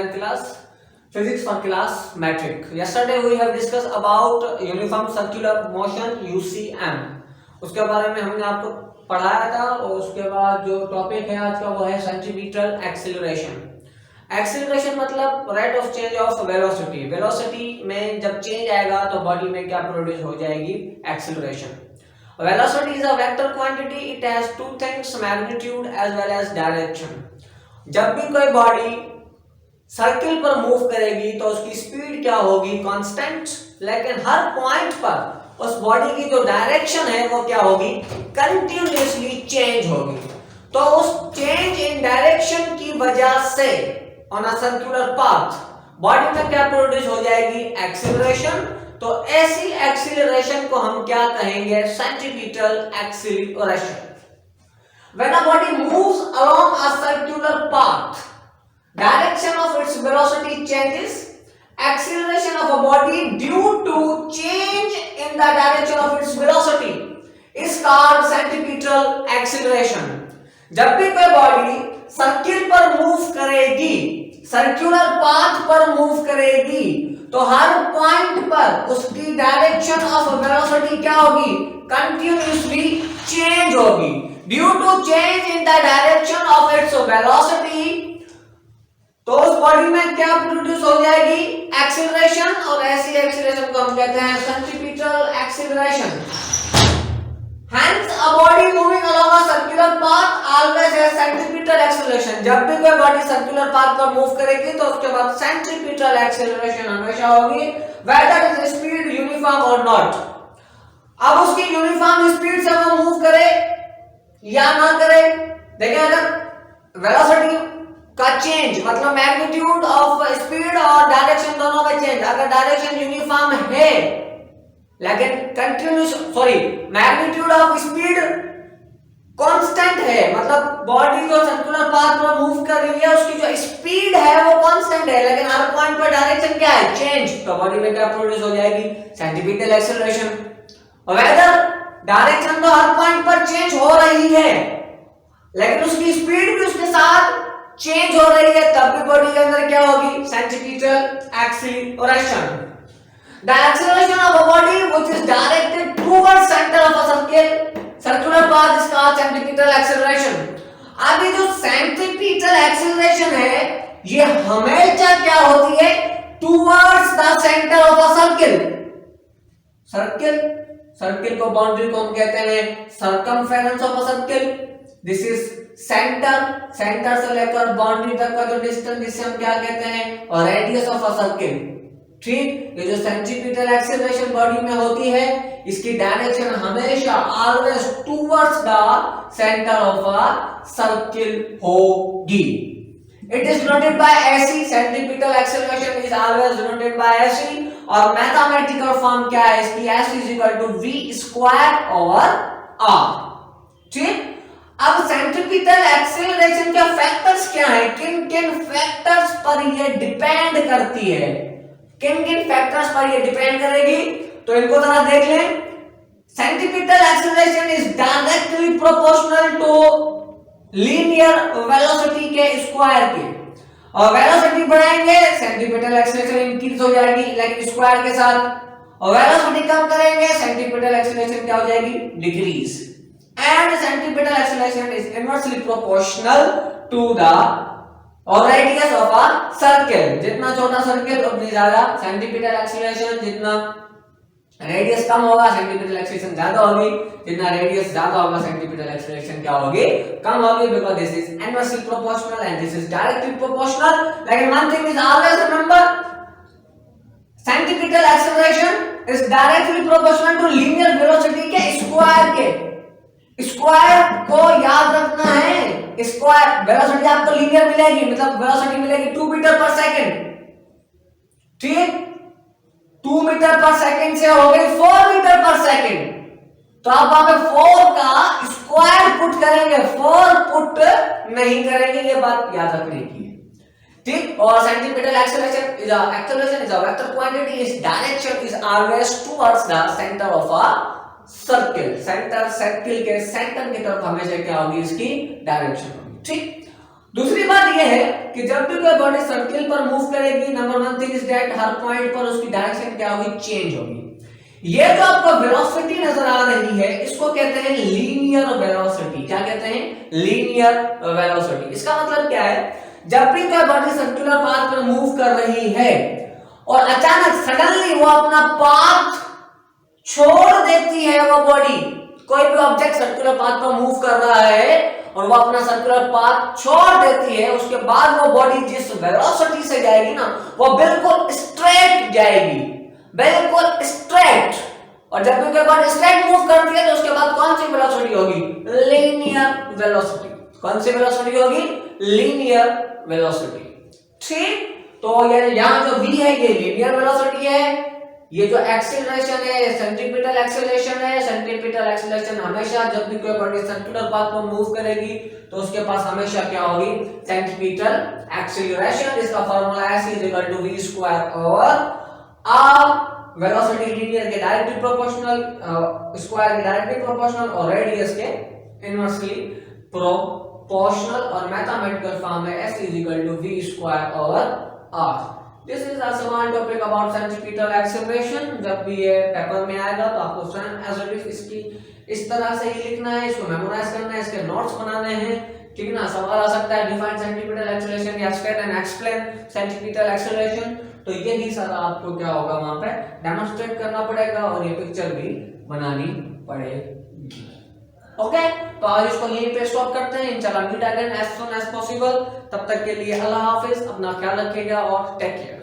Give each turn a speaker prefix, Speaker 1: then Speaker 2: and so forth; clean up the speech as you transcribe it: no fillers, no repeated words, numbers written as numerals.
Speaker 1: 11th class physics for class metric. Yesterday we have discussed about uniform circular motion UCM. उसके बारे में हमने आपको पढ़ाया था और उसके बाद जो टॉपिक है आज का वो है सेंट्रीपिटल एक्सीलरेशन. एक्सीलरेशन मतलब rate of change of velocity. Velocity में जब चेंज आएगा तो बॉडी में क्या प्रोड्यूस हो जाएगी? Acceleration. Velocity is a vector quantity. It has two things, magnitude as well as direction. जब भी कोई बॉडी सर्किल पर मूव करेगी तो उसकी स्पीड क्या होगी? कांस्टेंट. लेकिन हर पॉइंट पर उस बॉडी की जो डायरेक्शन है वो क्या होगी? कंटिन्यूअसली चेंज होगी. तो उस चेंज इन डायरेक्शन की वजह से on a circular path body में क्या प्रोड्यूस हो जाएगी? एक्सीलरेशन. तो ऐसी एक्सीलरेशन को हम क्या कहेंगे? Centripetal acceleration. When a body moves along a circular path, direction of its velocity changes. Acceleration of a body due to change in the direction of its velocity is called centripetal acceleration. जब भी कोई body circle पर move करेगी, circular path पर move करेगी, तो हर point पर उसकी डायरेक्शन ऑफ वेलोसिटी क्या होगी? कंटिन्यूअसली चेंज होगी. Due to change in the direction of its velocity तो उस बॉडी में क्या प्रोड्यूस हो जाएगी? एक्सीलरेशन. और ऐसी एक्सीलरेशन को हम कहते हैं centripetal acceleration. Hence, a body moving along a circular path always has centripetal acceleration. जब भी कोई बॉडी सर्कुलर पाथ पर मूव करेगी तो उसके बाद सेंट्रीपिटल एक्सीलरेशन हमेशा होगी, whether its speed uniform or not. अब उसकी यूनिफॉर्म स्पीड से वो मूव करे या ना करे. देखिए, अगर वेलोसिटी का चेंज मतलब मैग्नीट्यूड ऑफ स्पीड और डायरेक्शन दोनों में चेंज, अगर डायरेक्शन यूनिफॉर्म है लेकिन continuous magnitude of speed constant है, मतलब बॉडी जो सर्कुलर पाथ पर मूव कर रही है उसकी जो स्पीड है वो कांस्टेंट है, लेकिन हर पॉइंट पर डायरेक्शन क्या है? चेंज. तो बॉडी में क्या प्रोड्यूस हो जाएगी? Centripetal acceleration. वेदर डायरेक्शन तो हर पॉइंट पर चेंज हो रही है लेकिन उसकी स्पीड भी उसके साथ चेंज हो रही है, तब भी बॉडी के अंदर क्या होगी? Centripetal acceleration. The acceleration of a body which is directed towards center of a circular path is called centripetal acceleration. अब ये जो centripetal acceleration है ये हमेशा क्या होती है? Towards the center of a circle को बाउंड्री को हम कहते हैं circumference of a circle. This is centre से लेकर बाउंड्री तक का जो डिस्टेंस जिसे हम क्या कहते हैं? और रेडियस ऑफ अ सर्किल. ठीक, ये जो सेंट्रीपिटल एक्सीलरेशन बॉडी में होती है इसकी डायरेक्शन हमेशा always towards the centre of a circle होगी. It is denoted by A C. Centripetal acceleration is always denoted by A C. और मैथमेटिकल फॉर्म क्या है इसकी? S is equal to V square over R. ठीक. अब सेंट्रीपिटल एक्सीलरेशन के factors क्या हैं? किन किन फैक्टर्स पर ये डिपेंड करती है? किन किन फैक्टर्स पर ये डिपेंड करेगी? तो इनको जरा देख लें. Centripetal acceleration is directly proportional to linear velocity के स्क्वायर के. और वेलोसिटी बढ़ाएंगे सेंट्रीपिटल एक्सीलरेशन इंक्रीज हो जाएगी लेकिन स्क्वायर के साथ. और वेलोसिटी कम करेंगे सेंट्रीपिटल एक्सीलरेशन क्या हो जाएगी? Decrease. And centripetal acceleration is inversely proportional to the और रेडियस ऑफ अ सर्किल. जितना छोटा सर्किल उतनी ज्यादा सेंट्रीपिटल एक्सीलरेशन. जितना रेडियस कम होगा सेंट्रीपिटल एक्सीलरेशन ज्यादा होगी. जितना रेडियस ज्यादा होगा सेंट्रीपिटल एक्सीलरेशन क्या होगी? कम होगी. Because this is inversely proportional and this is directly proportional. लेकिन one thing is always remember, centripetal acceleration is directly proportional to linear velocity के स्क्वायर के. स्क्वायर को याद रखना है. स्क्वायर वेलोसिटी आपको लीनियर मिलेगी, मतलब वेलोसिटी मिलेगी 2 मीटर पर सेकंड. ठीक, 2 मीटर पर सेकंड से हो गई 4 मीटर पर सेकंड. तो आप वहां पे 4 का स्क्वायर पुट करेंगे, 4 पुट नहीं करेंगे. ये बात याद रखने की है. ठीक. और centripetal acceleration is a vector quantity. Is direction is always towards the centre of a circle. Circle के सेंटर की तरफ हमेशा क्या होगी? इसकी डायरेक्शन होगी. ठीक. दूसरी बात यह है कि जब भी कोई बॉडी सर्किल पर मूव करेगी, number one thing is that her point पर उसकी डायरेक्शन क्या होगी, चेंज होगी। ये जो आपको वेलोसिटी नजर आ रही है इसको कहते हैं लीनियर वेलोसिटी। क्या कहते हैं, लीनियर वेलोसिटी। इसका मतलब क्या है, जब भी कोई बॉडी सर्कुलर पाथ पर मूव कर रही है और अचानक सडनली वो अपना पाथ छोड़ देती है, वो बॉडी, कोई भी ऑब्जेक्ट सर्कुलर पाथ पर मूव कर रहा है और वो अपना सर्कुलर पाथ छोड़ देती है, उसके बाद वो बॉडी जिस वेलोसिटी से जाएगी ना, वो बिल्कुल स्ट्रेट जाएगी, बिल्कुल स्ट्रेट। और जब भी कोई बॉडी स्ट्रेट मूव करती है तो उसके बाद कौन सी वेलोसिटी होगी, लीनियर वेलोसिटी। कौन सी वेलोसिटी होगी, लीनियर वेलोसिटी। ठीक, तो ये यहां जो v है ये लीनियर वेलोसिटी है, ये जो एक्सीलरेशन है सेंट्रीपिटल एक्सीलरेशन है। सेंट्रीपिटल एक्सीलरेशन हमेशा जब भी कोई बॉडी सर्कुलर पाथ पर मूव करेगी तो उसके पास हमेशा क्या होगी, सेंट्रीपिटल एक्सीलरेशन। इसका फार्मूला s = v² और r वेलोसिटी लीनियर के डायरेक्टली प्रोपोर्शनल, स्क्वायर के डायरेक्टली प्रोपोर्शनल और रेडियस के इनवर्सली प्रोपोर्शनल। और मैथमेटिकल फॉर्म में s = v² और r। This is a small topic about centripetal acceleration. जब भी ये पेपर में आएगा तो आपको सेम एज इट इज इसकी इस तरह से ही लिखना है, इसको मेमोराइज करना है, इसके नोट्स बनाने हैं, ठीक है ना। सवाल आ सकता है डिफाइन सेंट्रीपिटल एक्सीलरेशन या state and explain centripetal acceleration, तो यही सारा आपको क्या होगा वहां पे डेमोंस्ट्रेट करना पड़ेगा और ये पिक्चर भी बनानी पड़ेगी। ओके, तो आज इसको यहीं पे स्टॉप करते हैं। इंशाल्लाह meet again as soon as possible. तब तक के लिए अल्लाह हाफिज, अपना ख्याल रखिएगा और टेक केयर।